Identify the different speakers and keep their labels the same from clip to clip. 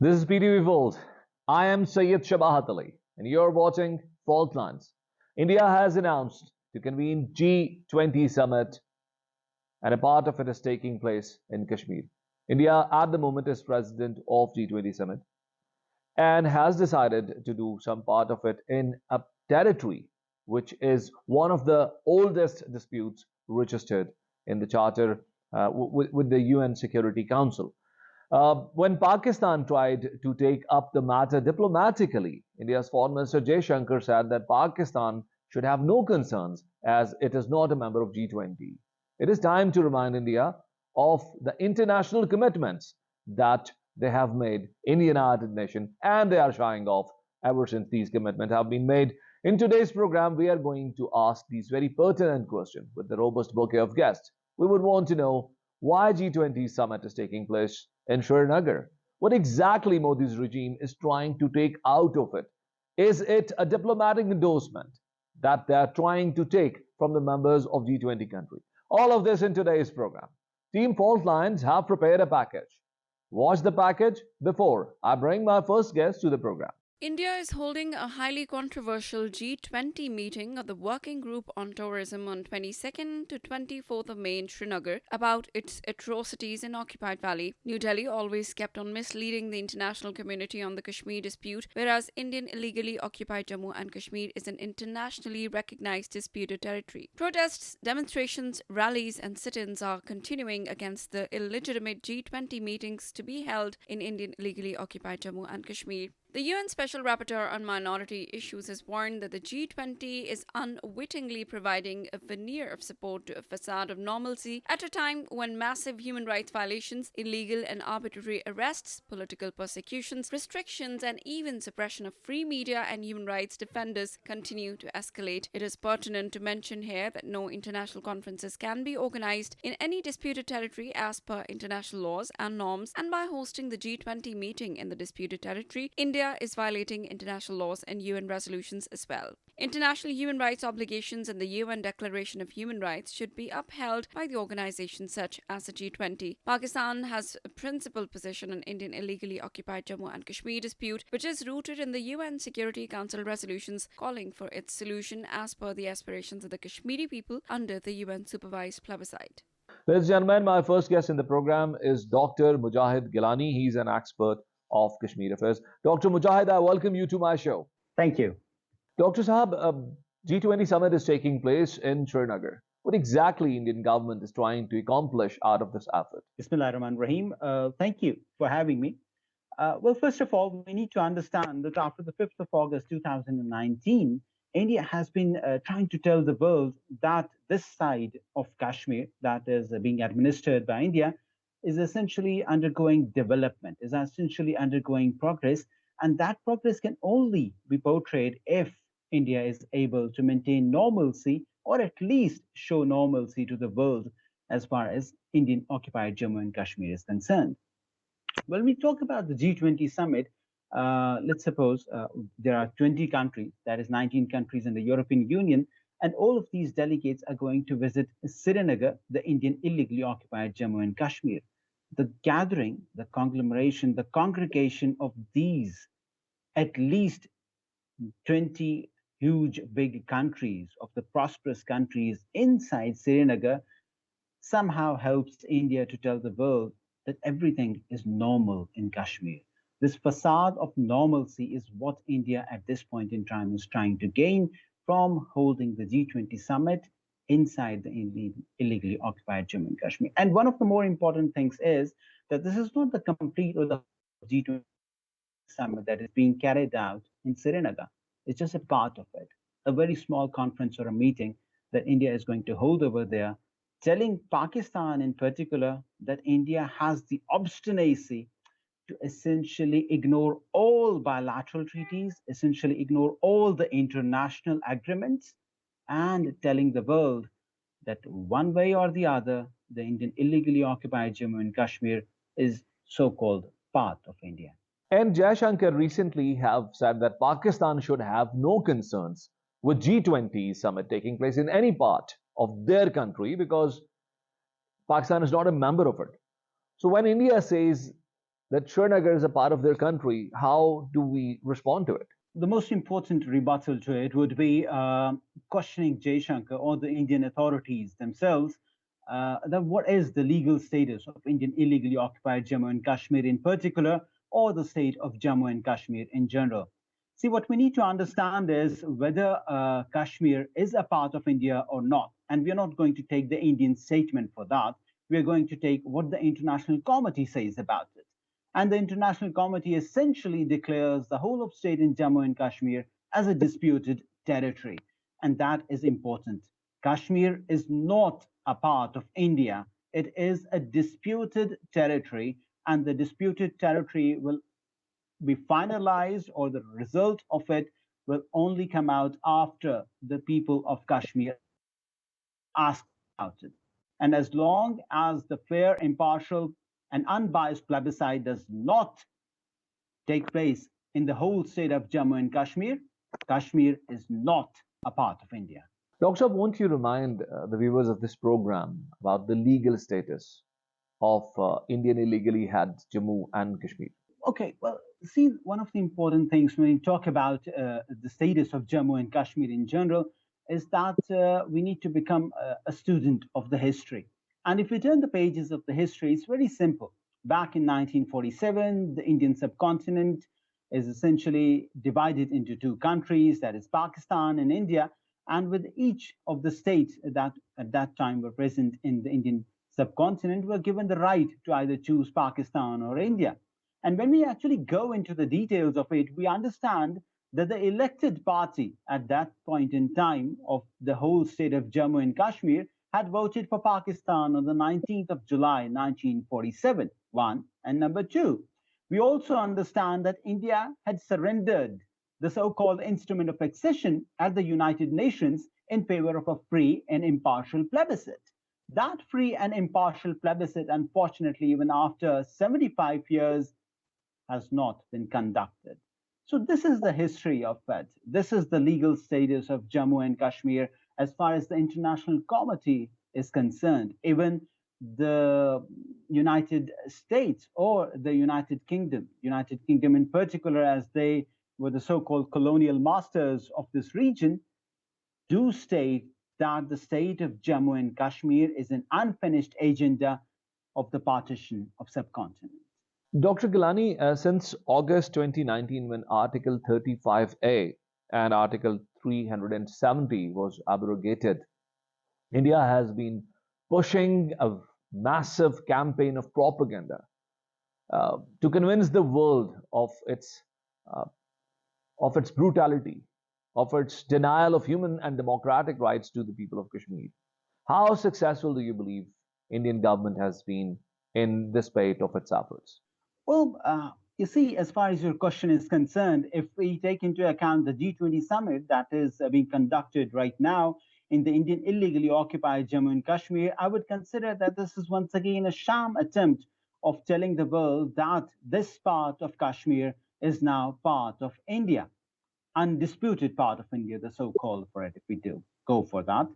Speaker 1: This is PTV Volt. I am SYED SHABAHAT and you're watching Fault Lines. India has announced to convene G20 summit and a part of it is taking place in Kashmir. India at the moment is president of G20 summit and has decided to do some part of it in a territory which is one of the oldest disputes registered in the charter with the UN Security Council. When Pakistan tried to take up the matter diplomatically, India's Foreign Minister Shankar said that Pakistan should have no concerns as it is not a member of G20. It is time to remind India of the international commitments that they have made in the United Nations, and they are shying off ever since these commitments have been made. In today's program, we are going to ask these very pertinent questions with the robust bouquet of guests. We would want to know why G20 summit is taking place in Srinagar. What exactly Modi's regime is trying to take out of it? Is it a diplomatic endorsement that they are trying to take from the members of G20 country? All of this in today's program. Team Fault Lines have prepared a package. Watch the package before I bring my first guest to the program.
Speaker 2: India is holding a highly controversial G20 meeting of the Working Group on Tourism on 22nd to 24th of May in Srinagar about its atrocities in occupied valley. New Delhi always kept on misleading the international community on the Kashmir dispute, whereas Indian illegally occupied Jammu and Kashmir is an internationally recognized disputed territory. Protests, demonstrations, rallies and sit-ins are continuing against the illegitimate G20 meetings to be held in Indian illegally occupied Jammu and Kashmir. The UN Special Rapporteur on Minority Issues has warned that the G20 is unwittingly providing a veneer of support to a facade of normalcy at a time when massive human rights violations, illegal and arbitrary arrests, political persecutions, restrictions and even suppression of free media and human rights defenders continue to escalate. It is pertinent to mention here that no international conferences can be organized in any disputed territory as per international laws and norms, and by hosting the G20 meeting in the disputed territory, India is violating international laws and UN resolutions as well. International human rights obligations and the UN Declaration of Human Rights should be upheld by the organizations such as the G20. Pakistan has a principal position on Indian illegally occupied Jammu and Kashmir dispute, which is rooted in the UN Security Council resolutions calling for its solution as per the aspirations of the Kashmiri people under the UN supervised plebiscite.
Speaker 1: Ladies and gentlemen, my first guest in the program is Dr. Mujahid Gilani. He's an expert of Kashmir affairs. Dr. Mujahid, I welcome you to my show.
Speaker 3: Thank you.
Speaker 1: Dr. Sahab, G20 summit is taking place in Srinagar. What exactly Indian government is trying to accomplish out of this effort?
Speaker 3: Bismillahirrahmanirrahim. Thank you for having me. Well, first of all, we need to understand that after the 5th of August 2019, India has been trying to tell the world that this side of Kashmir that is being administered by India is essentially undergoing development, is essentially undergoing progress, and that progress can only be portrayed if India is able to maintain normalcy or at least show normalcy to the world as far as Indian occupied Jammu and Kashmir is concerned. When we talk about the G20 summit, let's suppose there are 20 countries, that is 19 countries in the European Union, and all of these delegates are going to visit Srinagar, the Indian illegally occupied Jammu and Kashmir. The gathering, the conglomeration, the congregation of these at least 20 huge big countries, of the prosperous countries inside Srinagar, somehow helps India to tell the world that everything is normal in Kashmir. This facade of normalcy is what India at this point in time is trying to gain from holding the G20 summit inside the illegally occupied Jammu and Kashmir. And one of the more important things is that this is not the complete or the G20 summit that is being carried out in Srinagar. It's just a part of it, a very small conference or a meeting that India is going to hold over there, telling Pakistan in particular that India has the obstinacy to essentially ignore all bilateral treaties, essentially ignore all the international agreements, and telling the world that one way or the other, the Indian illegally occupied Jammu and Kashmir is so-called part of India.
Speaker 1: And Shankar recently have said that Pakistan should have no concerns with G20 summit taking place in any part of their country because Pakistan is not a member of it. So when India says that Srinagar is a part of their country, how do we respond to it?
Speaker 3: The most important rebuttal to it would be questioning Jaishankar or the Indian authorities themselves that what is the legal status of Indian illegally occupied Jammu and Kashmir in particular, or the state of Jammu and Kashmir in general. See, what we need to understand is whether Kashmir is a part of India or not. And we are not going to take the Indian statement for that. We are going to take what the International Committee says about it. And the International Committee essentially declares the whole of state in Jammu and Kashmir as a disputed territory. And that is important. Kashmir is not a part of India. It is a disputed territory, and the disputed territory will be finalized, or the result of it will only come out after the people of Kashmir ask about it. And as long as the fair, impartial, and unbiased plebiscite does not take place in the whole state of Jammu and Kashmir, Kashmir is not a part of India.
Speaker 1: Doctor, won't you remind the viewers of this program about the legal status of Indian illegally had Jammu and Kashmir?
Speaker 3: Okay, well, see, one of the important things when we talk about the status of Jammu and Kashmir in general is that we need to become a student of the history. And if we turn the pages of the history, it's very simple. Back in 1947, the Indian subcontinent is essentially divided into two countries, that is Pakistan and India, and with each of the states that at that time were present in the Indian subcontinent were given the right to either choose Pakistan or India. And when we actually go into the details of it, we understand that the elected party at that point in time of the whole state of Jammu and Kashmir had voted for Pakistan on the 19th of July, 1947, one. And number two, we also understand that India had surrendered the so-called instrument of accession at the United Nations in favor of a free and impartial plebiscite. That free and impartial plebiscite, unfortunately, even after 75 years, has not been conducted. So this is the history of it. This is the legal status of Jammu and Kashmir as far as the International Committee is concerned. Even the United States or the United Kingdom in particular, as they were the so-called colonial masters of this region, do state that the state of Jammu and Kashmir is an unfinished agenda of the partition of subcontinent.
Speaker 1: Dr. Gilani, since August 2019, when Article 35A and Article 370 was abrogated, India has been pushing a massive campaign of propaganda to convince the world uh, of its brutality, of its denial of human and democratic rights to the people of Kashmir. How successful do you believe Indian government has been in this spate of its efforts?
Speaker 3: Well, you see, as far as your question is concerned, if we take into account the G20 summit that is being conducted right now in the Indian illegally occupied Jammu and Kashmir, I would consider that this is once again a sham attempt of telling the world that this part of Kashmir is now part of India, undisputed part of India, the so-called for it, if we do go for that.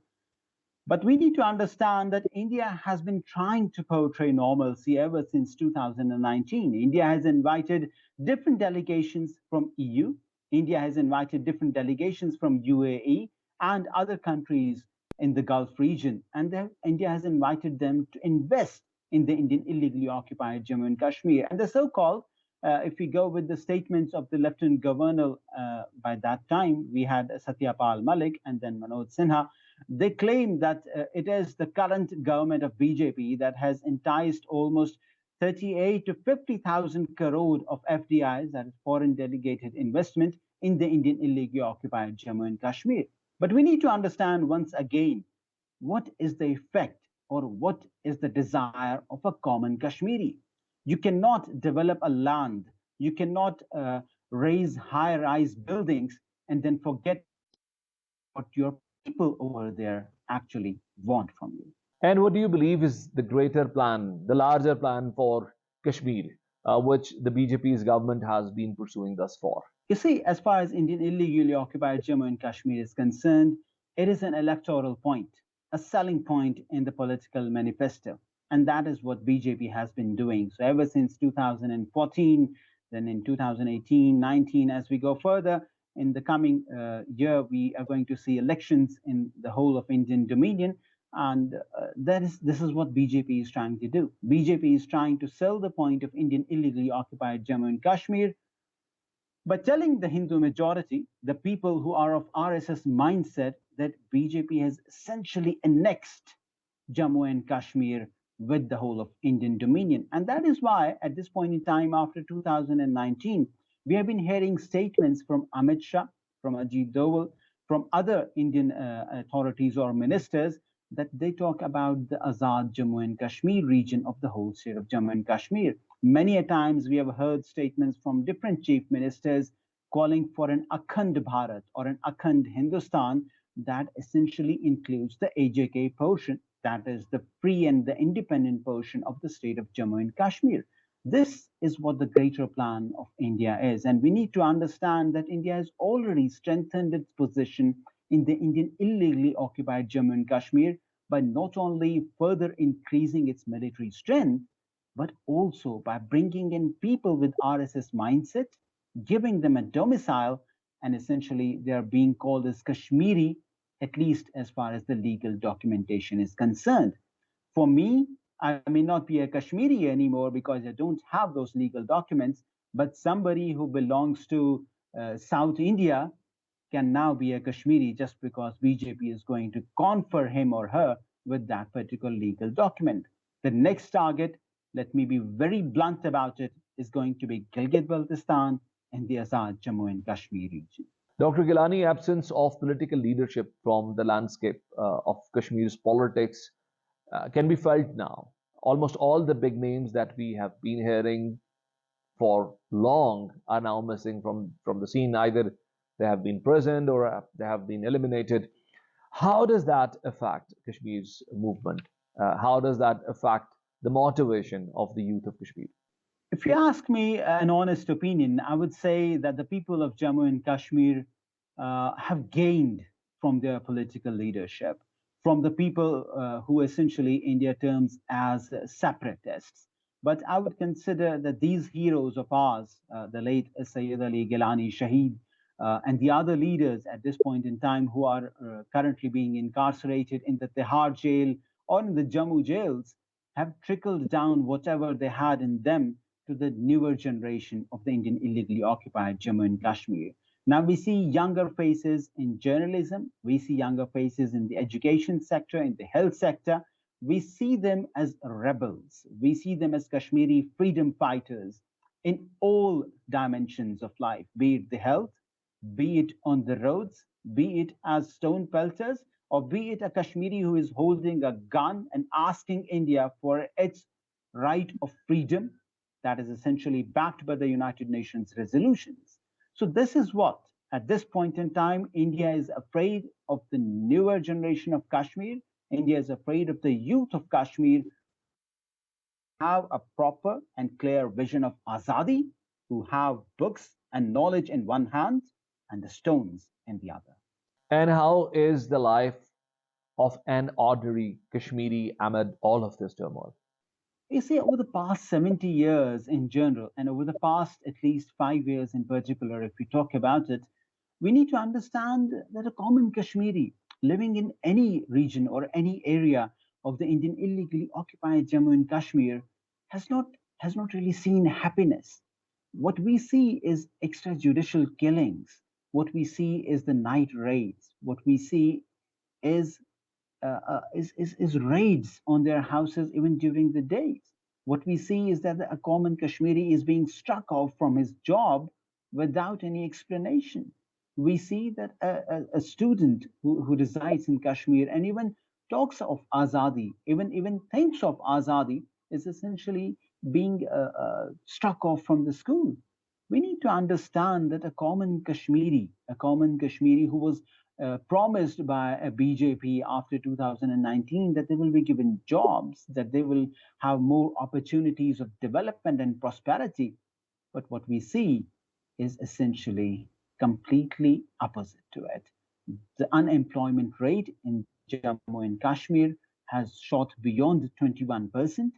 Speaker 3: But we need to understand that India has been trying to portray normalcy ever since 2019. India has invited different delegations from EU. India has invited different delegations from UAE and other countries in the Gulf region. And India has invited them to invest in the Indian illegally occupied Jammu and Kashmir. And the so-called, if we go with the statements of the Lieutenant Governor by that time, we had Satyapal Malik and then Manoj Sinha. They claim that it is the current government of BJP that has enticed almost 38 to 50,000 crore of FDIs, that is foreign delegated investment, in the Indian illegally occupied Jammu and Kashmir. But we need to understand once again, what is the effect or what is the desire of a common Kashmiri? You cannot develop a land, you cannot raise high-rise buildings and then forget what your people over there actually want from you.
Speaker 1: And what do you believe is the greater plan, the larger plan for Kashmir, which the BJP's government has been pursuing thus far?
Speaker 3: You see, as far as Indian illegally occupied Jammu and Kashmir is concerned, it is an electoral point, a selling point in the political manifesto. And that is what BJP has been doing. So ever since 2014, then in 2018, 19, as we go further, in the coming year, we are going to see elections in the whole of Indian Dominion. And this is what BJP is trying to do. BJP is trying to sell the point of Indian illegally occupied Jammu and Kashmir by telling the Hindu majority, the people who are of RSS mindset, that BJP has essentially annexed Jammu and Kashmir with the whole of Indian Dominion. And that is why, at this point in time, after 2019, we have been hearing statements from Amit Shah, from Ajit Doval, from other Indian authorities or ministers, that they talk about the Azad Jammu and Kashmir region of the whole state of Jammu and Kashmir. Many a times we have heard statements from different chief ministers calling for an Akhand Bharat or an Akhand Hindustan that essentially includes the AJK portion, that is the free and the independent portion of the state of Jammu and Kashmir. This is what the greater plan of India is. And we need to understand that India has already strengthened its position in the Indian illegally occupied Jammu and Kashmir by not only further increasing its military strength, but also by bringing in people with RSS mindset, giving them a domicile, and essentially they are being called as Kashmiri, at least as far as the legal documentation is concerned. For me, I may not be a Kashmiri anymore because I don't have those legal documents, but somebody who belongs to South India can now be a Kashmiri just because BJP is going to confer him or her with that particular legal document. The next target, let me be very blunt about it, is going to be Gilgit-Baltistan and the Azad Jammu and Kashmir region.
Speaker 1: Dr. Gilani, absence of political leadership from the landscape of Kashmir's politics can be felt now. Almost all the big names that we have been hearing for long are now missing from the scene. Either they have been imprisoned or they have been eliminated. How does that affect Kashmir's movement? How does that affect the motivation of the youth of Kashmir?
Speaker 3: If you ask me an honest opinion, I would say that the people of Jammu and Kashmir have gained from their political leadership, from the people who essentially India terms as separatists. But I would consider that these heroes of ours, the late Syed Ali Gilani Shaheed, and the other leaders at this point in time who are currently being incarcerated in the Tihar jail or in the Jammu jails, have trickled down whatever they had in them to the newer generation of the Indian illegally occupied Jammu and Kashmir. Now we see younger faces in journalism, we see younger faces in the education sector, in the health sector. We see them as rebels, we see them as Kashmiri freedom fighters in all dimensions of life, be it the health, be it on the roads, be it as stone pelters, or be it a Kashmiri who is holding a gun and asking India for its right of freedom that is essentially backed by the United Nations resolutions. So this is what, at this point in time, India is afraid of the newer generation of Kashmir. India is afraid of the youth of Kashmir who have a proper and clear vision of Azadi, who have books and knowledge in one hand and the stones in the other.
Speaker 1: And how is the life of an ordinary Kashmiri amid all of this turmoil?
Speaker 3: You see, over the past 70 years in general, and over the past at least 5 years in particular, if we talk about it, we need to understand that a common Kashmiri living in any region or any area of the Indian illegally occupied Jammu and Kashmir has not really seen happiness. What we see is extrajudicial killings. What we see is the night raids. What we see is raids on their houses even during the days. What we see is that a common Kashmiri is being struck off from his job without any explanation. We see that a student who resides in Kashmir and even talks of Azadi, even thinks of Azadi, is essentially being struck off from the school. We need to understand that a common Kashmiri who was promised by a BJP after 2019 that they will be given jobs, that they will have more opportunities of development and prosperity. But what we see is essentially completely opposite to it. The unemployment rate in Jammu and Kashmir has shot beyond 21%.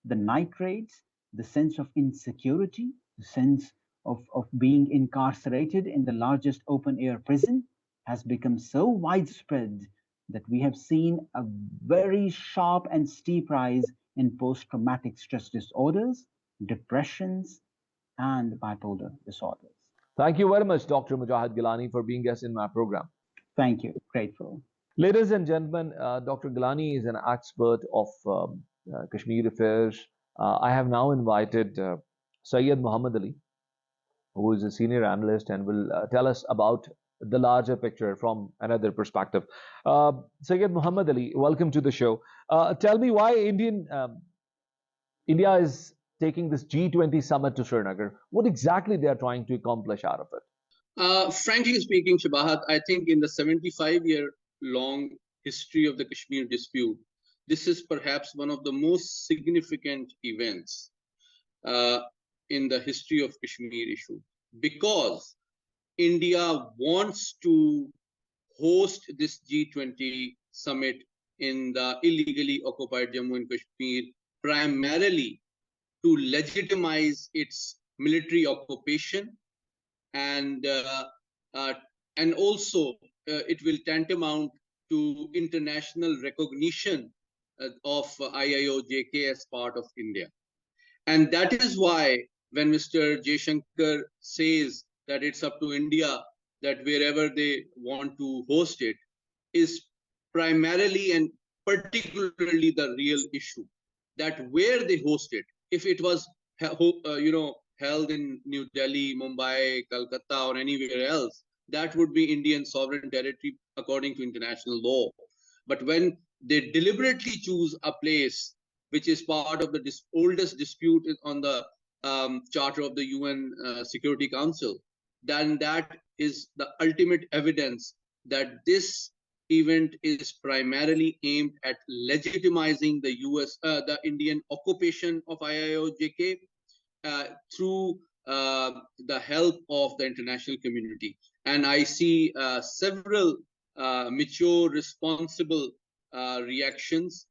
Speaker 3: The night raids, the sense of insecurity, the sense of being incarcerated in the largest open air prison has become so widespread that we have seen a very sharp and steep rise in post traumatic stress disorders, depressions, and bipolar disorders.
Speaker 1: Thank you very much, Dr. Mujahid Gilani, for being guest in my program.
Speaker 3: Thank you. Grateful.
Speaker 1: Ladies and gentlemen, Dr. Gilani is an expert of Kashmir affairs. I have now invited Syed Muhammad Ali, who is a senior analyst and will tell us about the larger picture from another perspective. Syed Muhammad Ali, welcome to the show. Tell me why India is taking this G20 summit to Srinagar. What exactly they are trying to accomplish out of it?
Speaker 4: Frankly speaking, Shabahat, I think in the 75-year-long history of the Kashmir dispute, this is perhaps one of the most significant events in the history of Kashmir issue, because India wants to host this G20 summit in the illegally occupied Jammu and Kashmir, primarily to legitimize its military occupation, and also it will tantamount to international recognition of IIOJK as part of India. And that is why when Mr. Jaishankar says that it's up to India, that wherever they want to host it, is primarily and particularly the real issue. That where they host it, if it was held in New Delhi, Mumbai, Calcutta, or anywhere else, that would be Indian sovereign territory according to international law. But when they deliberately choose a place which is part of the oldest dispute on the Charter of the UN Security Council, then that is the ultimate evidence that this event is primarily aimed at legitimizing the Indian occupation of IIOJK through the help of the international community. And I see several mature, responsible reactions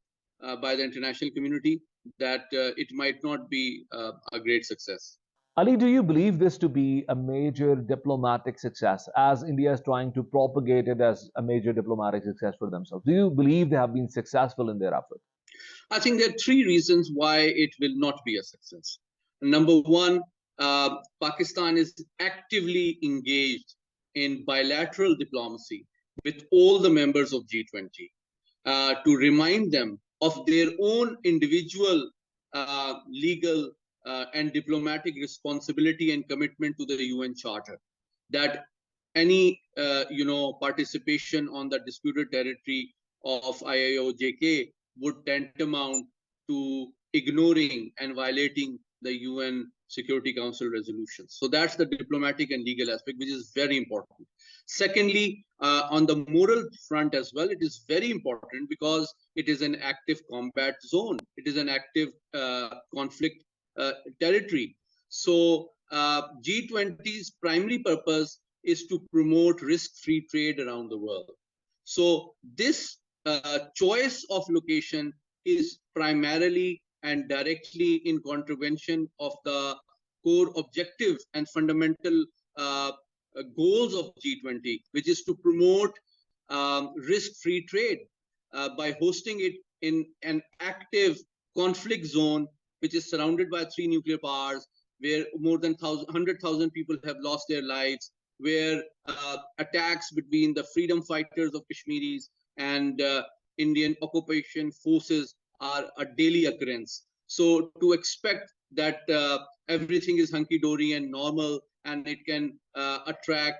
Speaker 4: by the international community that it might not be a great success.
Speaker 1: Ali, do you believe this to be a major diplomatic success, as India is trying to propagate it as a major diplomatic success for themselves? Do you believe they have been successful in their effort?
Speaker 4: I think there are three reasons why it will not be a success. Number one, Pakistan is actively engaged in bilateral diplomacy with all the members of G20 to remind them of their own individual legal and diplomatic responsibility and commitment to the UN Charter, that any participation on the disputed territory of IIOJK would tantamount to ignoring and violating the UN Security Council resolutions. So that's the diplomatic and legal aspect, which is very important. Secondly, on the moral front as well, it is very important because it is an active combat zone. It is an active conflict territory. So G20's primary purpose is to promote risk-free trade around the world. So this choice of location is primarily and directly in contravention of the core objective and fundamental goals of G20, which is to promote risk-free trade by hosting it in an active conflict zone, which is surrounded by 3 nuclear powers, where more than 100,000 people have lost their lives, where attacks between the freedom fighters of Kashmiris and Indian occupation forces are a daily occurrence. So to expect that everything is hunky-dory and normal and it can attract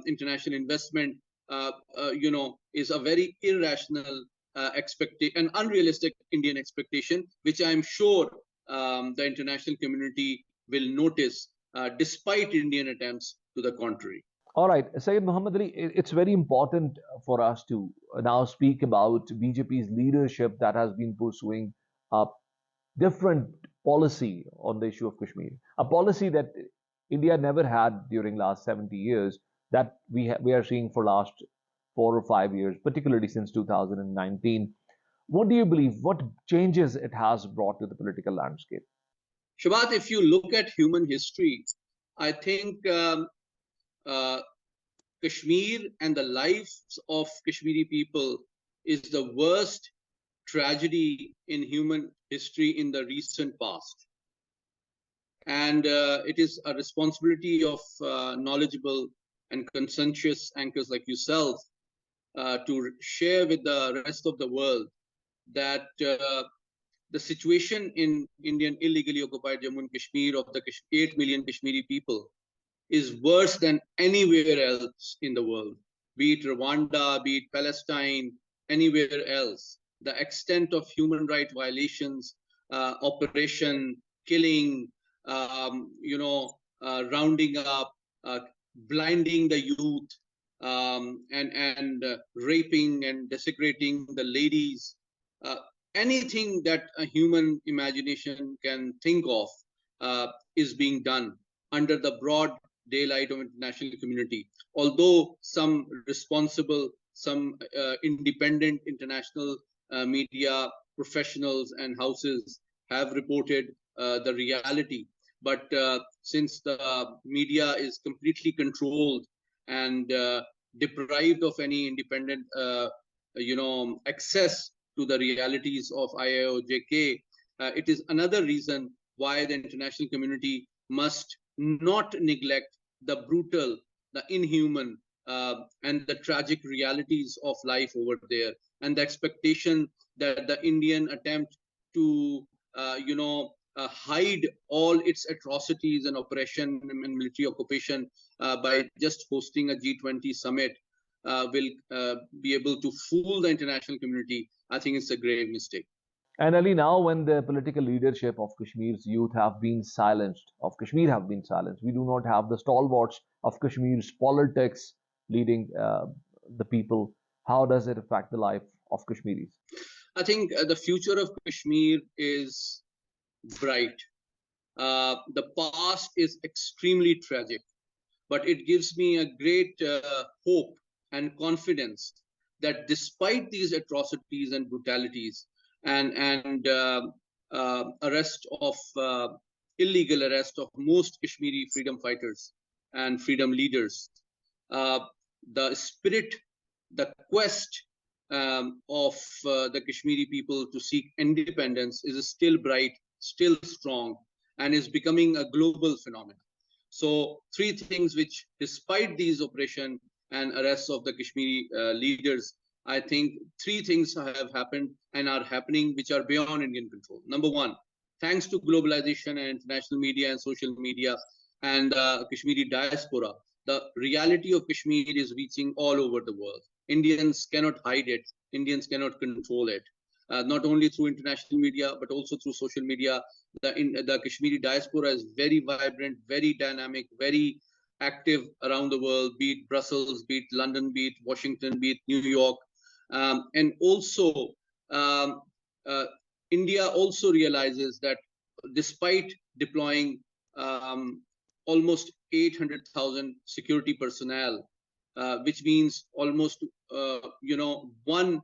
Speaker 4: international investment, is a very irrational expectation, an unrealistic Indian expectation, which I'm sure the international community will notice, despite Indian attempts to the contrary.
Speaker 1: All right, Syed Muhammad Ali, it's very important for us to now speak about BJP's leadership that has been pursuing a different policy on the issue of Kashmir, a policy that India never had during last 70 years, that we are seeing for last 4 or 5 years, particularly since 2019. What do you believe? What changes it has brought to the political landscape?
Speaker 4: Shabat, if you look at human history, I think uh, Kashmir and the lives of Kashmiri people is the worst tragedy in human history in the recent past. And it is a responsibility of knowledgeable and conscientious anchors like yourself to share with the rest of the world that the situation in Indian illegally occupied Jammu and Kashmir of the 8 million Kashmiri people is worse than anywhere else in the world, be it Rwanda, be it Palestine, anywhere else. The extent of human rights violations, oppression, killing, rounding up, blinding the youth, and raping and desecrating the ladies, uh, anything that a human imagination can think of is being done under the broad daylight of international community. Although some responsible, some independent international media professionals and houses have reported the reality, but since the media is completely controlled and deprived of any independent, access to the realities of IIOJK, it is another reason why the international community must not neglect the brutal, the inhuman, and the tragic realities of life over there, and the expectation that the Indian attempt to, hide all its atrocities and oppression and military occupation by just hosting a G20 summit will be able to fool the international community. I think it's a grave mistake.
Speaker 1: And Ali, now when the political leadership of Kashmir's youth have been silenced, of Kashmir have been silenced, we do not have the stalwarts of Kashmir's politics leading the people. How does it affect the life of Kashmiris?
Speaker 4: I think the future of Kashmir is bright. The past is extremely tragic, but it gives me a great hope and confidence that despite these atrocities and brutalities and arrest of illegal arrest of most Kashmiri freedom fighters and freedom leaders, the spirit, the quest of the Kashmiri people to seek independence is still bright, still strong, and is becoming a global phenomenon. So three things which, despite these oppression and arrests of the Kashmiri leaders, I think three things have happened and are happening which are beyond Indian control. Number one, thanks to globalization and international media and social media and the Kashmiri diaspora, the reality of Kashmir is reaching all over the world. Indians cannot hide it. Indians cannot control it. Not only through international media, but also through social media. The Kashmiri diaspora is very vibrant, very dynamic, very active around the world, be it Brussels, be it London, be it Washington, be it New York. And also, India also realizes that despite deploying almost 800,000 security personnel, which means almost, one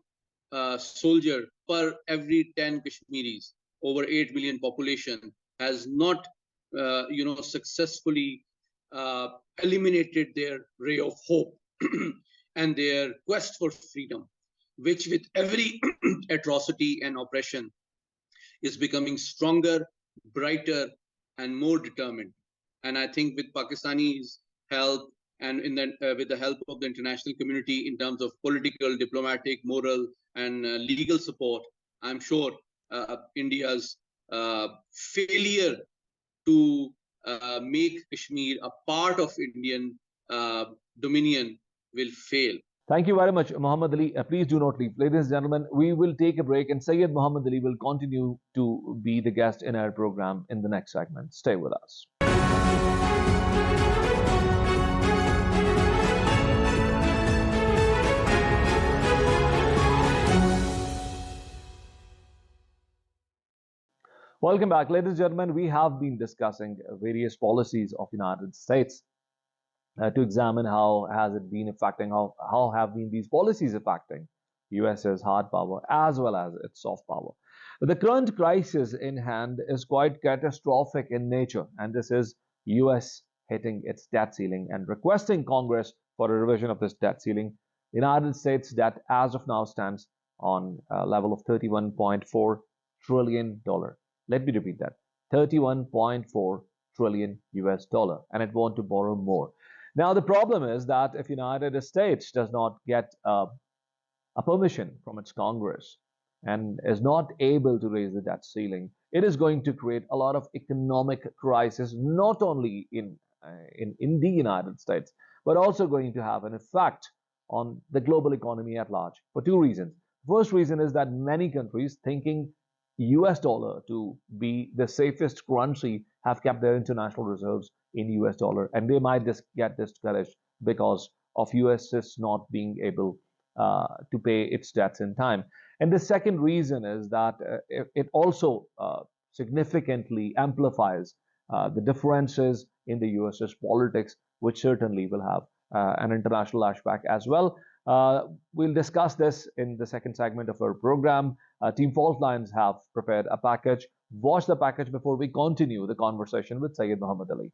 Speaker 4: soldier per every 10 Kashmiris, over 8 million population, has not, successfully eliminated their ray of hope and their quest for freedom, which with every atrocity and oppression is becoming stronger, brighter, and more determined. And I think with Pakistani's help and with the help of the international community in terms of political, diplomatic, moral, and legal support, I'm sure India's failure to make Kashmir a part of Indian dominion will fail.
Speaker 1: Thank you very much, Muhammad Ali. Please do not leave. Ladies and gentlemen, we will take a break and Syed Muhammad Ali will continue to be the guest in our program in the next segment. Stay with us. Welcome back, ladies and gentlemen. We have been discussing various policies of United States to examine how has it been affecting, how have been these policies affecting US's hard power as well as its soft power. But the current crisis in hand is quite catastrophic in nature, and this is US hitting its debt ceiling and requesting Congress for a revision of this debt ceiling. The United States debt as of now stands on a level of $31.4 trillion. Let me repeat that. 31.4 trillion US dollar, and it wants to borrow more. Now the problem is that if United States does not get a permission from its Congress and is not able to raise the debt ceiling, it is going to create a lot of economic crisis, not only in the United States, but also going to have an effect on the global economy at large for two reasons. First reason is that many countries thinking US dollar to be the safest currency have kept their international reserves in US dollar, and they might just get discouraged because of US's not being able to pay its debts in time. And the second reason is that it also significantly amplifies the differences in the US's politics, which certainly will have an international lashback as well. We'll discuss this in the second segment of our program. Team Fault Lines have prepared a package. Watch the package before we continue the conversation with Syed Muhammad Ali.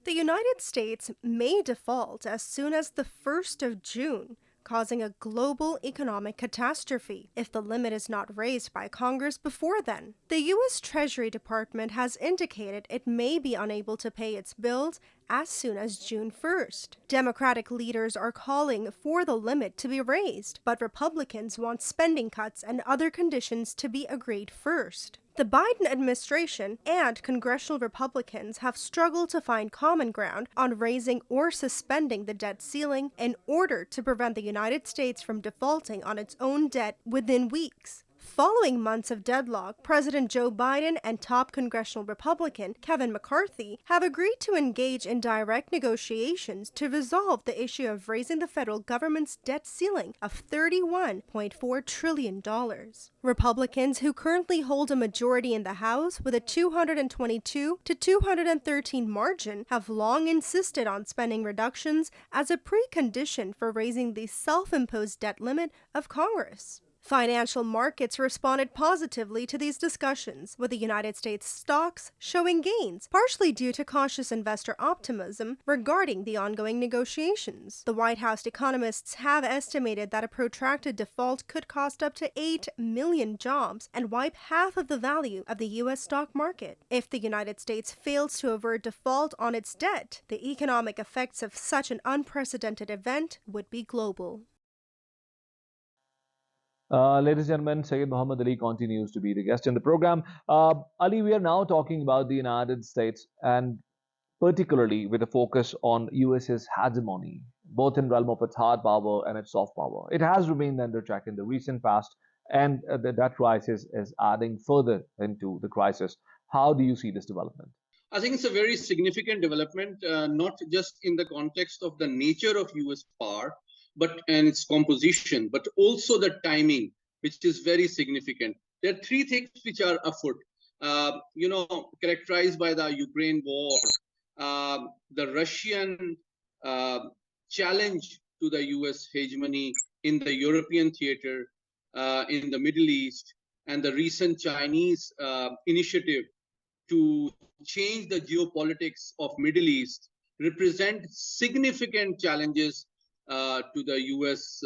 Speaker 5: The United States may default as soon as the 1st of June, causing a global economic catastrophe if the limit is not raised by Congress before then. The U.S. Treasury Department has indicated it may be unable to pay its bills as soon as June 1st. Democratic leaders are calling for the limit to be raised, but Republicans want spending cuts and other conditions to be agreed first. The Biden administration and congressional Republicans have struggled to find common ground on raising or suspending the debt ceiling in order to prevent the United States from defaulting on its own debt within weeks. Following months of deadlock, President Joe Biden and top congressional Republican Kevin McCarthy have agreed to engage in direct negotiations to resolve the issue of raising the federal government's debt ceiling of $31.4 trillion. Republicans, who currently hold a majority in the House with a 222 to 213 margin, have long insisted on spending reductions as a precondition for raising the self-imposed debt limit of Congress. Financial markets responded positively to these discussions, with the United States stocks showing gains, partially due to cautious investor optimism regarding the ongoing negotiations. The White House economists have estimated that a protracted default could cost up to 8 million jobs and wipe half of the value of the U.S. stock market. If the United States fails to avert default on its debt, the economic effects of such an unprecedented event would be global.
Speaker 1: Ladies and gentlemen, Syed Muhammad Ali continues to be the guest in the program. Ali, we are now talking about the United States and particularly with a focus on US's hegemony, both in realm of its hard power and its soft power. It has remained under check in the recent past, and that crisis is adding further into the crisis. How do you see this development?
Speaker 4: I think it's a very significant development, not just in the context of the nature of US power, and its composition, but also the timing, which is very significant. There are three things which are afoot, characterized by the Ukraine war, the Russian challenge to the US hegemony in the European theater, in the Middle East, and the recent Chinese initiative to change the geopolitics of Middle East represent significant challenges to the US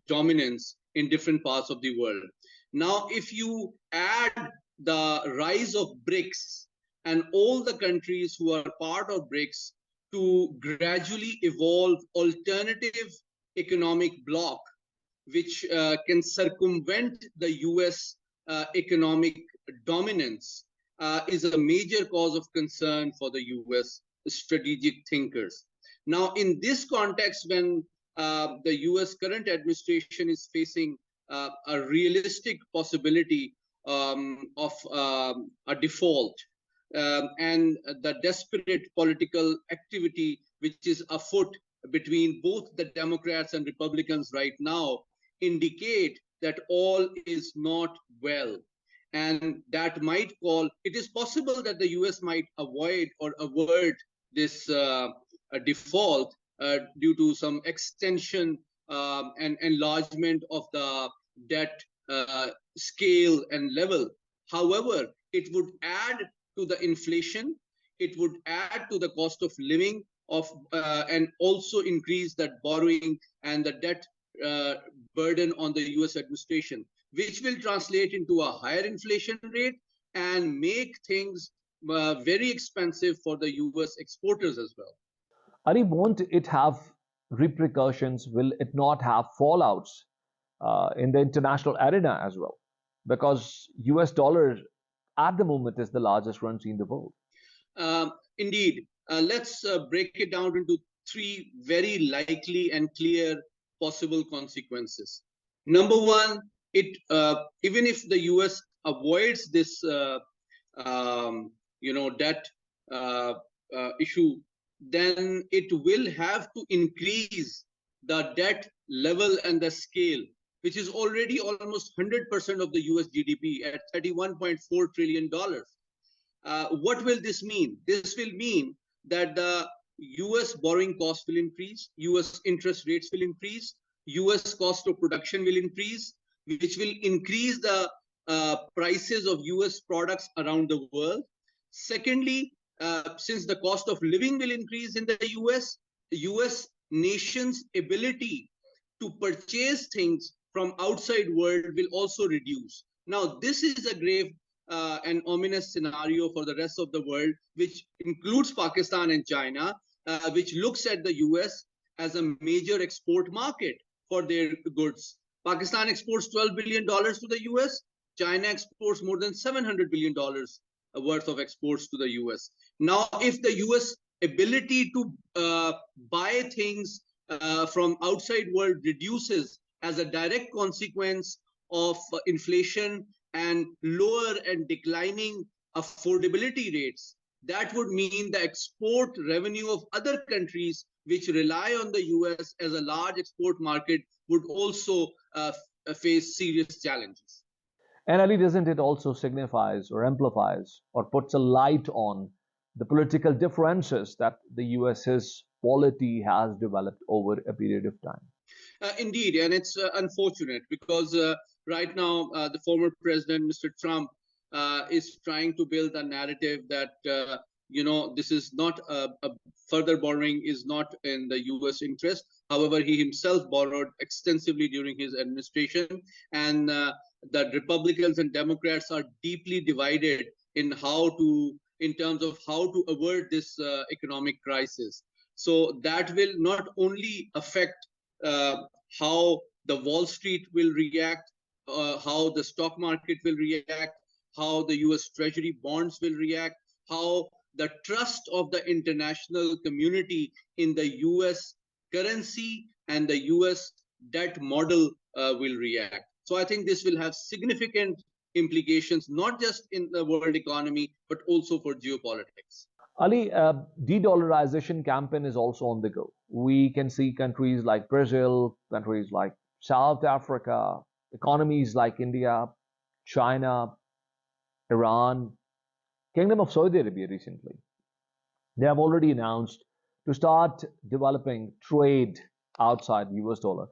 Speaker 4: dominance in different parts of the world. Now, if you add the rise of BRICS and all the countries who are part of BRICS to gradually evolve alternative economic bloc, which can circumvent the US economic dominance, is a major cause of concern for the US strategic thinkers. Now, in this context, when the US current administration is facing a realistic possibility of a default, and the desperate political activity which is afoot between both the Democrats and Republicans right now indicate that all is not well. And that might it is possible that the US might avoid or avert this default due to some extension and enlargement of the debt scale and level. However, it would add to the inflation, it would add to the cost of living of and also increase that borrowing and the debt burden on the US administration, which will translate into a higher inflation rate and make things very expensive for the US exporters as well.
Speaker 1: Ali, won't it have repercussions? Will it not have fallouts in the international arena as well? Because US dollar at the moment is the largest currency in the world.
Speaker 4: Indeed. Let's break it down into three very likely and clear possible consequences. Number one, even if the US avoids this debt issue, then it will have to increase the debt level and the scale, which is already almost 100% of the US GDP at $31.4 trillion. What will this mean? This will mean that the US borrowing cost will increase, US interest rates will increase, US cost of production will increase, which will increase the prices of US products around the world. Secondly, since the cost of living will increase in the US nation's ability to purchase things from outside world will also reduce. Now, this is a grave and ominous scenario for the rest of the world, which includes Pakistan and China, which looks at the US as a major export market for their goods. Pakistan exports $12 billion to the US. China exports more than $700 billion worth of exports to the US. Now, if the US ability to buy things from outside world reduces as a direct consequence of inflation and lower and declining affordability rates, that would mean the export revenue of other countries which rely on the US as a large export market would also face serious challenges.
Speaker 1: And Ali, doesn't it also signifies or amplifies or puts a light on the political differences that the US's polity has developed over a period of time?
Speaker 4: Indeed, and it's unfortunate because right now the former president, Mr. Trump, is trying to build a narrative that this is not further borrowing is not in the US interest. However, he himself borrowed extensively during his administration, and the Republicans and Democrats are deeply divided in terms of how to avert this economic crisis. So that will not only affect how the Wall Street will react, how the stock market will react, how the US Treasury bonds will react, how the trust of the international community in the US currency and the US debt model will react. So I think this will have significant implications, not just in the world economy, but also for geopolitics.
Speaker 1: Ali, de-dollarization campaign is also on the go. We can see countries like Brazil, countries like South Africa, economies like India, China, Iran, Kingdom of Saudi Arabia recently. They have already announced to start developing trade outside the US dollar.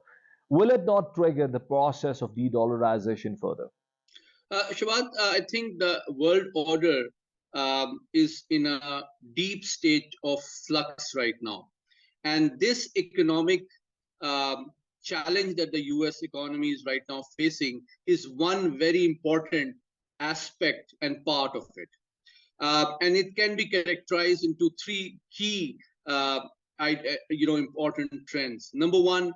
Speaker 1: Will it not trigger the process of de-dollarization further?
Speaker 4: Shabad, I think the world order is in a deep state of flux right now. And this economic challenge that the US economy is right now facing is one very important aspect and part of it. And it can be characterized into three key important trends. Number one,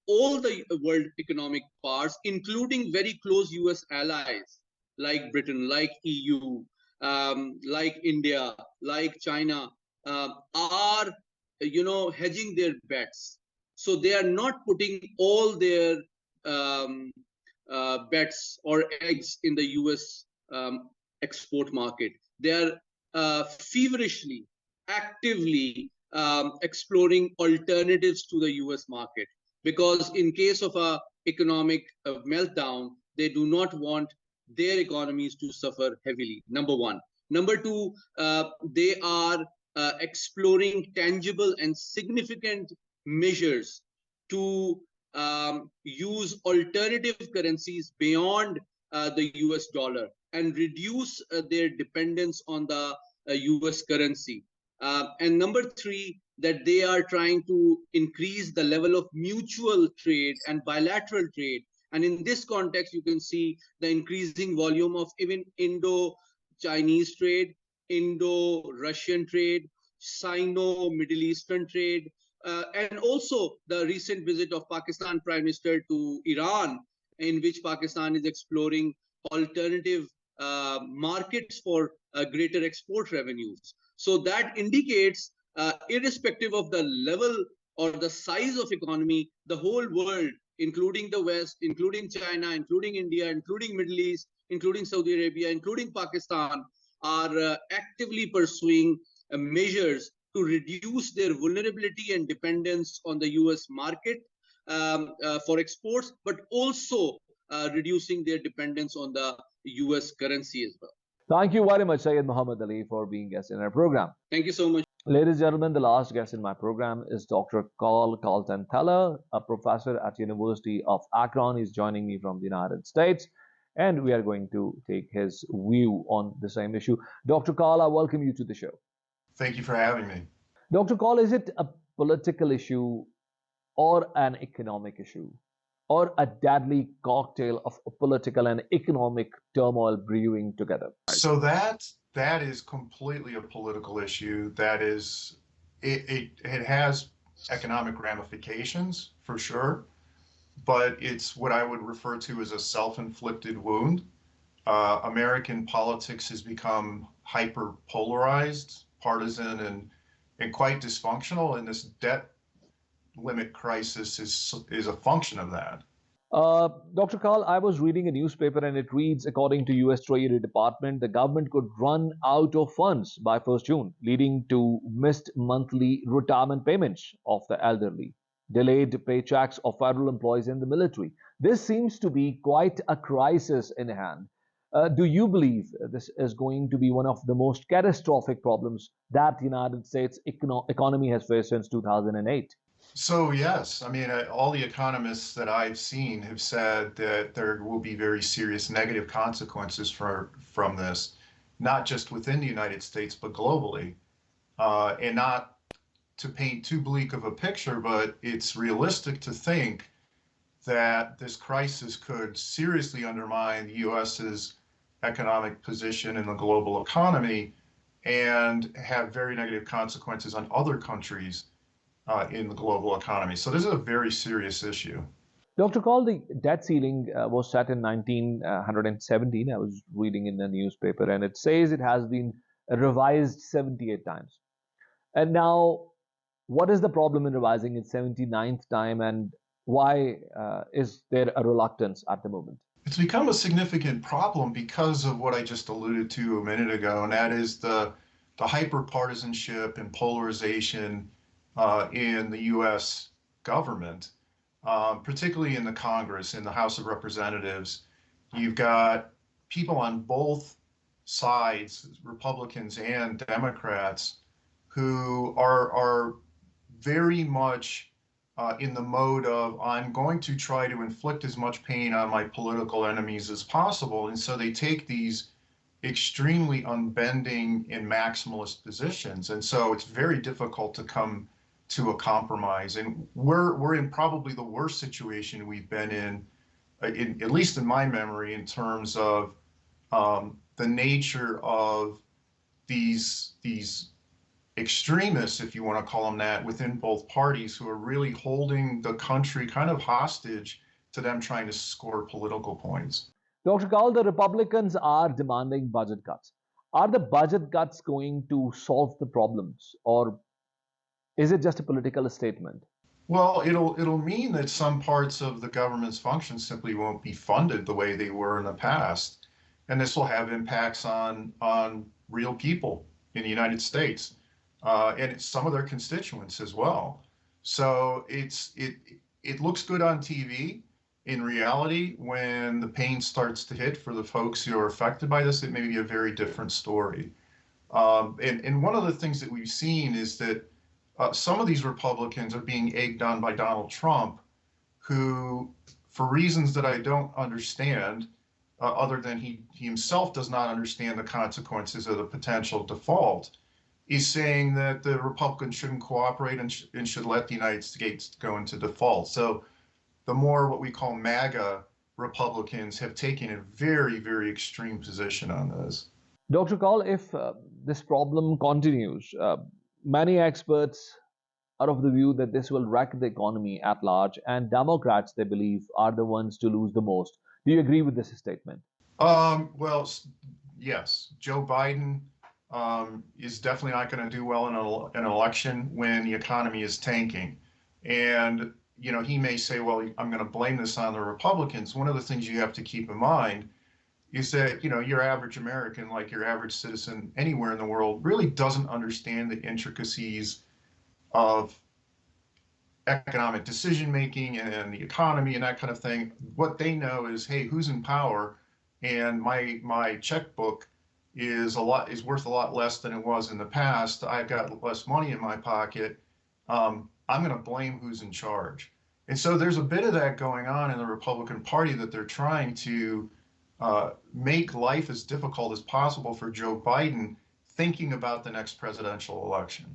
Speaker 4: all the world economic powers, including very close US allies like Britain, like EU, like India, like China, are hedging their bets. So they are not putting all their bets or eggs in the US export market. They are feverishly, actively exploring alternatives to the US market, because in case of a economic meltdown, they do not want their economies to suffer heavily, number one. Number two, they are exploring tangible and significant measures to use alternative currencies beyond the US dollar and reduce their dependence on the US currency. And number three, that they are trying to increase the level of mutual trade and bilateral trade. And in this context, you can see the increasing volume of even Indo-Chinese trade, Indo-Russian trade, Sino-Middle Eastern trade, and also the recent visit of Pakistan Prime Minister to Iran, in which Pakistan is exploring alternative markets for greater export revenues. So that indicates, irrespective of the level or the size of economy, the whole world, including the West, including China, including India, including Middle East, including Saudi Arabia, including Pakistan, are actively pursuing measures to reduce their vulnerability and dependence on the US market for exports, but also reducing their dependence on the US currency as well.
Speaker 1: Thank you very much, Syed Muhammad Ali, for being guest in our program.
Speaker 4: Thank you so much.
Speaker 1: Ladies and gentlemen, the last guest in my program is Dr. Carl Kaltentheller, a professor at University of Akron. He's joining me from the United States, and we are going to take his view on the same issue. Dr. Carl, I welcome you to the show.
Speaker 6: Thank you for having me.
Speaker 1: Dr. Carl, is it a political issue or an economic issue, or a deadly cocktail of political and economic turmoil brewing together?
Speaker 6: So that is completely a political issue. That is, it has economic ramifications for sure, but it's what I would refer to as a self-inflicted wound. American politics has become hyper-polarized, partisan, and quite dysfunctional, and this debt limit crisis is a function of that.
Speaker 1: Dr. Carl, I was reading a newspaper and it reads, according to US Treasury Department, the government could run out of funds by 1st June, leading to missed monthly retirement payments of the elderly, delayed paychecks of federal employees in the military. This seems to be quite a crisis in hand. Do you believe this is going to be one of the most catastrophic problems that the United States economy has faced since 2008?
Speaker 6: So yes, I mean, all the economists that I've seen have said that there will be very serious negative consequences from this, not just within the United States, but globally. And not to paint too bleak of a picture, but it's realistic to think that this crisis could seriously undermine the US's economic position in the global economy and have very negative consequences on other countries in the global economy. So this is a very serious issue.
Speaker 1: Dr. Carl, the debt ceiling was set in 1917. I was reading in the newspaper, and it says it has been revised 78 times. And now, what is the problem in revising it 79th time, and why is there a reluctance at the moment?
Speaker 6: It's become a significant problem because of what I just alluded to a minute ago, and that is the hyper-partisanship and polarization in the U.S. government, particularly in the Congress, in the House of Representatives. You've got people on both sides, Republicans and Democrats, who are very much in the mode of, I'm going to try to inflict as much pain on my political enemies as possible. And so they take these extremely unbending and maximalist positions. And so it's very difficult to come to a compromise. And we're in probably the worst situation we've been in at least in my memory, in terms of the nature of these extremists, if you want to call them that, within both parties, who are really holding the country kind of hostage to them trying to score political points.
Speaker 1: Dr. Kaul, the Republicans are demanding budget cuts. Are the budget cuts going to solve the problems, or is it just a political statement?
Speaker 6: Well, it'll mean that some parts of the government's functions simply won't be funded the way they were in the past, and this will have impacts on real people in the United States and some of their constituents as well. So it looks good on TV. In reality, when the pain starts to hit for the folks who are affected by this, it may be a very different story. And one of the things that we've seen is that some of these Republicans are being egged on by Donald Trump, who, for reasons that I don't understand, other than he himself does not understand the consequences of the potential default, is saying that the Republicans shouldn't cooperate and should let the United States go into default. So the more what we call MAGA Republicans have taken a very, very extreme position on this.
Speaker 1: Dr. Kaul, if this problem continues, many experts are of the view that this will wreck the economy at large, and Democrats, they believe, are the ones to lose the most. Do you agree with this statement?
Speaker 6: Well, yes. Joe Biden is definitely not going to do well in an election when the economy is tanking. And, you know, he may say, well, I'm going to blame this on the Republicans. One of the things you have to keep in mind is that, you know, your average American, like your average citizen anywhere in the world, really doesn't understand the intricacies of economic decision making and the economy and that kind of thing. What they know is, hey, who's in power? And my checkbook is worth a lot less than it was in the past. I've got less money in my pocket. I'm going to blame who's in charge. And so there's a bit of that going on in the Republican Party, that they're trying to make life as difficult as possible for Joe Biden, thinking about the next presidential election.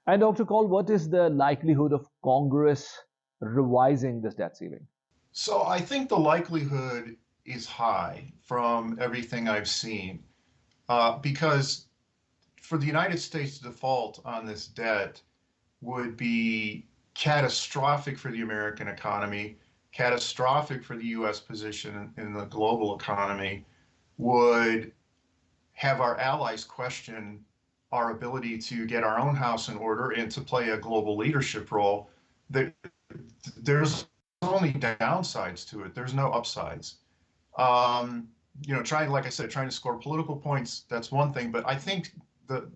Speaker 1: And Dr. Kaul, what is the likelihood of Congress revising this debt ceiling?
Speaker 6: So I think the likelihood is high from everything I've seen, because for the United States to default on this debt would be catastrophic for the American economy, catastrophic for the U.S. position in the global economy, would have our allies question our ability to get our own house in order and to play a global leadership role. There's only downsides to it. There's no upsides. You know, like I said, trying to score political points, that's one thing. But I think the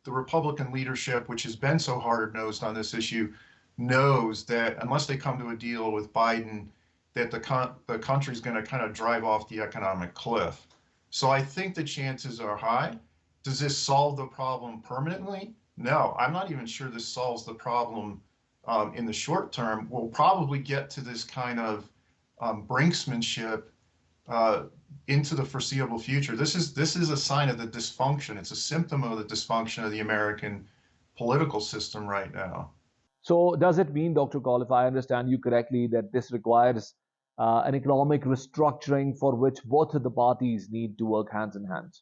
Speaker 6: Republican leadership, which has been so hard-nosed on this issue, knows that unless they come to a deal with Biden, that the country's going to kind of drive off the economic cliff. So I think the chances are high. Does this solve the problem permanently? No, I'm not even sure this solves the problem in the short term. We'll probably get to this kind of brinksmanship into the foreseeable future. This is a sign of the dysfunction. It's a symptom of the dysfunction of the American political system right now.
Speaker 1: So does it mean, Dr. Kaul, if I understand you correctly, that this requires an economic restructuring for which both of the parties need to work hands in hand?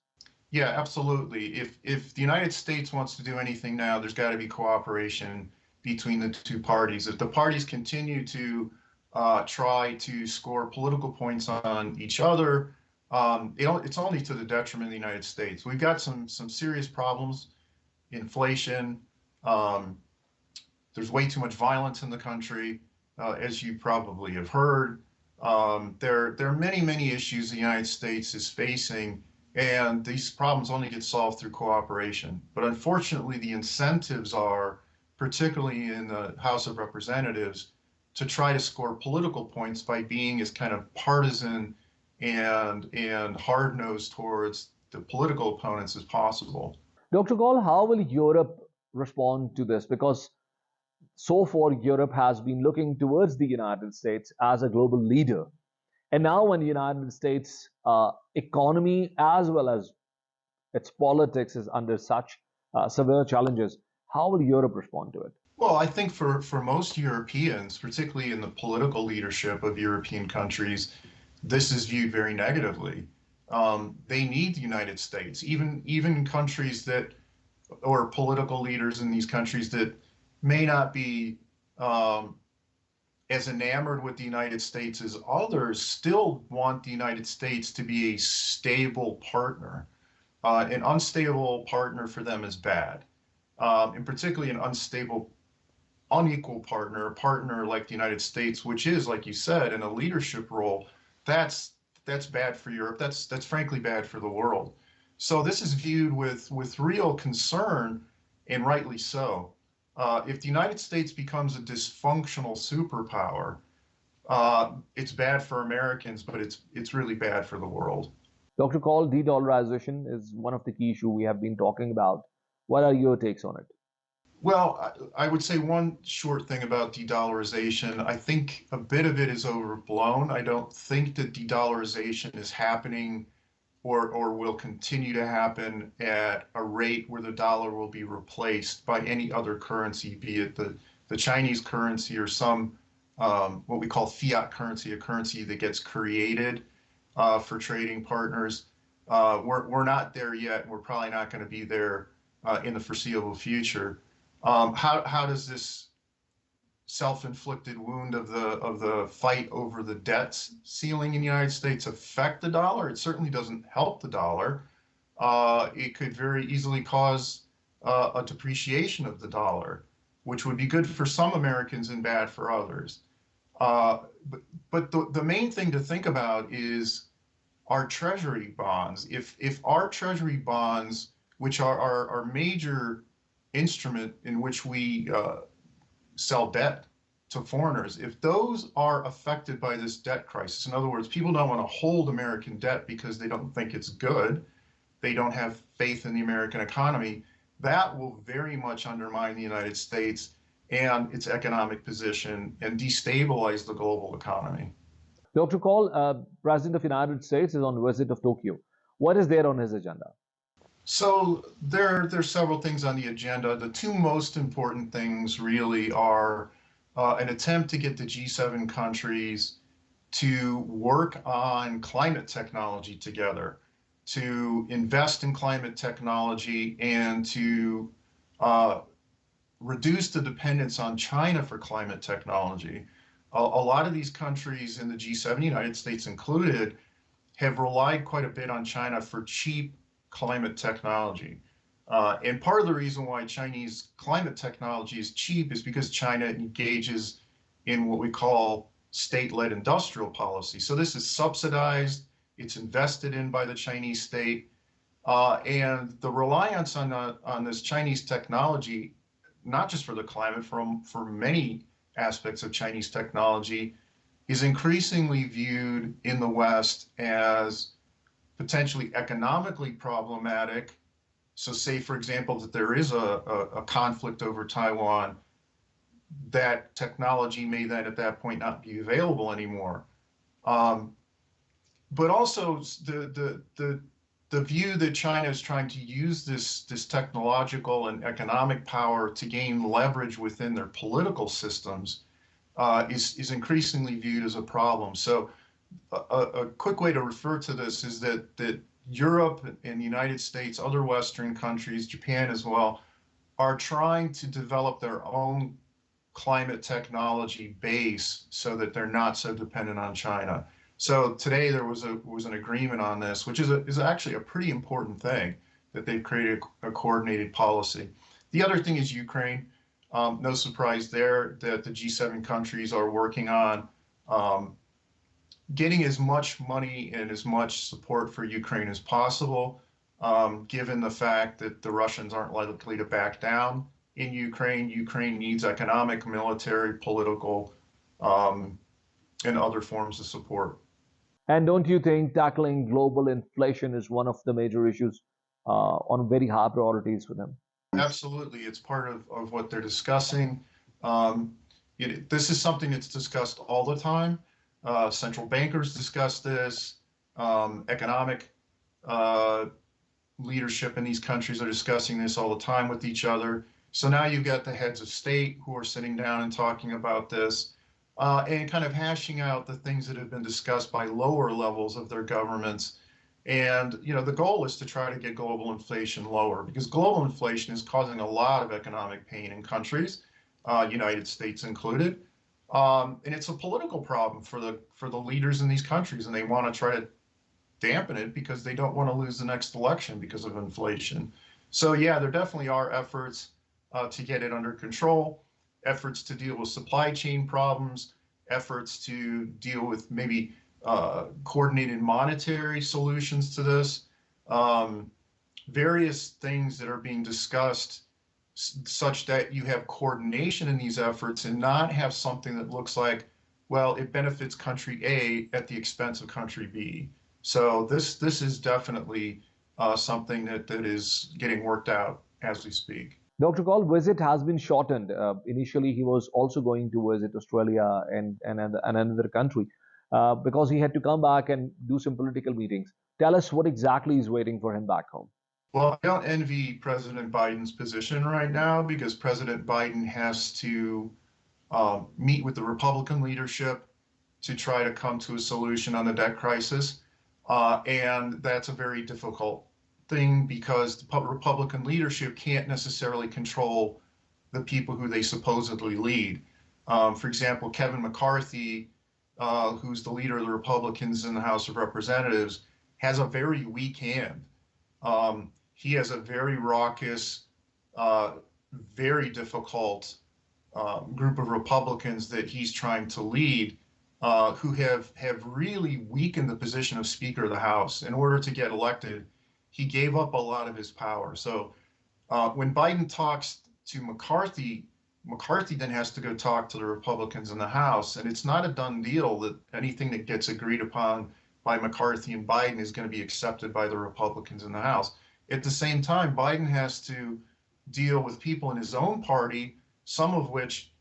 Speaker 6: Yeah, absolutely. If the United States wants to do anything now, there's got to be cooperation between the two parties. If the parties continue to try to score political points on each other, it's only to the detriment of the United States. We've got some serious problems, inflation. There's way too much violence in the country, as you probably have heard. There are many, many issues the United States is facing, and these problems only get solved through cooperation. But unfortunately, the incentives are, particularly in the House of Representatives, to try to score political points by being as kind of partisan and hard-nosed towards the political opponents as possible.
Speaker 1: Dr. Kaul, how will Europe respond to this? Because so far, Europe has been looking towards the United States as a global leader. And now when the United States economy as well as its politics is under such severe challenges, how will Europe respond to it?
Speaker 6: Well, I think for most Europeans, particularly in the political leadership of European countries, this is viewed very negatively. They need the United States. Even countries that, or political leaders in these countries that may not be as enamored with the United States as others, still want the United States to be a stable partner. An unstable partner for them is bad. And particularly an unequal partner, a partner like the United States, which is, like you said, in a leadership role, that's bad for Europe. That's frankly bad for the world. So this is viewed with real concern, and rightly so. If the United States becomes a dysfunctional superpower, it's bad for Americans, but it's really bad for the world.
Speaker 1: Dr. Kaul, de-dollarization is one of the key issues we have been talking about. What are your takes on it?
Speaker 6: Well, I would say one short thing about de-dollarization. I think a bit of it is overblown. I don't think that de-dollarization is happening or will continue to happen at a rate where the dollar will be replaced by any other currency, be it the Chinese currency or some what we call fiat currency, a currency that gets created for trading partners. We're not there yet. We're probably not going to be there in the foreseeable future. How does this self-inflicted wound of the fight over the debt ceiling in the United States affect the dollar? It certainly doesn't help the dollar. It could very easily cause a depreciation of the dollar, which would be good for some Americans and bad for others. Uh, but the main thing to think about is our treasury bonds. If our treasury bonds, which are our major instrument in which we sell debt to foreigners, if those are affected by this debt crisis, in other words, people don't want to hold American debt because they don't think it's good, they don't have faith in the American economy, that will very much undermine the United States and its economic position and destabilize the global economy.
Speaker 1: Dr. Call, President of the United States is on visit of Tokyo. What is there on his agenda?
Speaker 6: So there's several things on the agenda. The two most important things really are an attempt to get the G7 countries to work on climate technology together, to invest in climate technology and to reduce the dependence on China for climate technology. A lot of these countries in the G7, United States included, have relied quite a bit on China for cheap climate technology. And part of the reason why Chinese climate technology is cheap is because China engages in what we call state-led industrial policy. So this is subsidized, it's invested in by the Chinese state, and the reliance on this Chinese technology, not just for the climate, for many aspects of Chinese technology, is increasingly viewed in the West as potentially economically problematic. So say, for example, that there is a conflict over Taiwan, that technology may then at that point not be available anymore. But also the view that China is trying to use this technological and economic power to gain leverage within their political systems is increasingly viewed as a problem. So a quick way to refer to this is that Europe and the United States, other Western countries, Japan as well, are trying to develop their own climate technology base so that they're not so dependent on China. So today there was an agreement on this, which is actually a pretty important thing, that they've created a coordinated policy. The other thing is Ukraine. No surprise there that the G7 countries are working on getting as much money and as much support for Ukraine as possible, given the fact that the Russians aren't likely to back down in Ukraine. Ukraine needs economic, military, political, and other forms of support.
Speaker 1: And don't you think tackling global inflation is one of the major issues on very high priorities for them?
Speaker 6: Absolutely. It's part of what they're discussing. This is something that's discussed all the time. Central bankers discuss this. Economic leadership in these countries are discussing this all the time with each other. So now you've got the heads of state who are sitting down and talking about this and kind of hashing out the things that have been discussed by lower levels of their governments. And the goal is to try to get global inflation lower, because global inflation is causing a lot of economic pain in countries, United States included. And it's a political problem for the leaders in these countries, and they want to try to dampen it because they don't want to lose the next election because of inflation. So yeah, there definitely are efforts to get it under control, efforts to deal with supply chain problems, efforts to deal with maybe coordinated monetary solutions to this, various things that are being discussed such that you have coordination in these efforts and not have something that looks like, well, it benefits country A at the expense of country B. So this is definitely something that is getting worked out as we speak.
Speaker 1: Dr. Kaul, visit has been shortened. Initially, he was also going to visit Australia and another country because he had to come back and do some political meetings. Tell us what exactly is waiting for him back home.
Speaker 6: Well, I don't envy President Biden's position right now because President Biden has to meet with the Republican leadership to try to come to a solution on the debt crisis. And that's a very difficult thing because the Republican leadership can't necessarily control the people who they supposedly lead. For example, Kevin McCarthy, who's the leader of the Republicans in the House of Representatives, has a very weak hand. He has a very raucous, very difficult group of Republicans that he's trying to lead, who have really weakened the position of Speaker of the House. In order to get elected, he gave up a lot of his power. So when Biden talks to McCarthy, McCarthy then has to go talk to the Republicans in the House. And it's not a done deal that anything that gets agreed upon by McCarthy and Biden is going to be accepted by the Republicans in the House. At the same time, Biden has to deal with people in his own party, some of which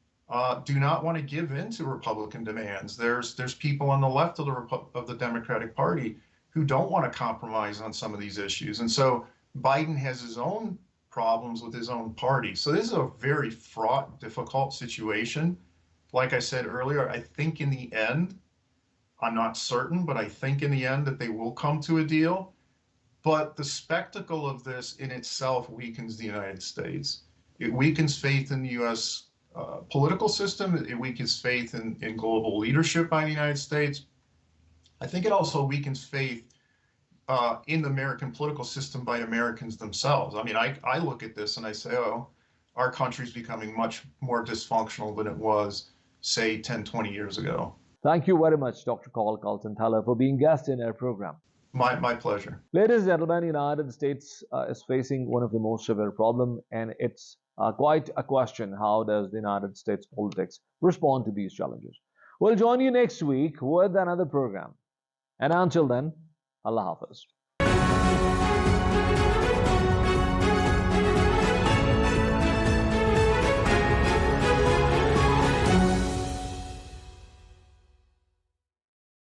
Speaker 6: do not want to give in to Republican demands. There's people on the left of the Democratic Party who don't want to compromise on some of these issues. And so Biden has his own problems with his own party. So this is a very fraught, difficult situation. Like I said earlier, I think in the end, I'm not certain, but I think in the end that they will come to a deal. But the spectacle of this in itself weakens the United States. It weakens faith in the U.S. Political system. It weakens faith in global leadership by the United States. I think it also weakens faith in the American political system by Americans themselves. I mean, I look at this and I say, oh, our country's becoming much more dysfunctional than it was, say, 10, 20 years ago.
Speaker 1: Thank you very much, Dr. Kaul Kalsenthala, for being guest in our program.
Speaker 6: My pleasure.
Speaker 1: Ladies and gentlemen, the United States is facing one of the most severe problems, and it's quite a question: how does the United States politics respond to these challenges? We'll join you next week with another program. And until then, Allah Hafiz.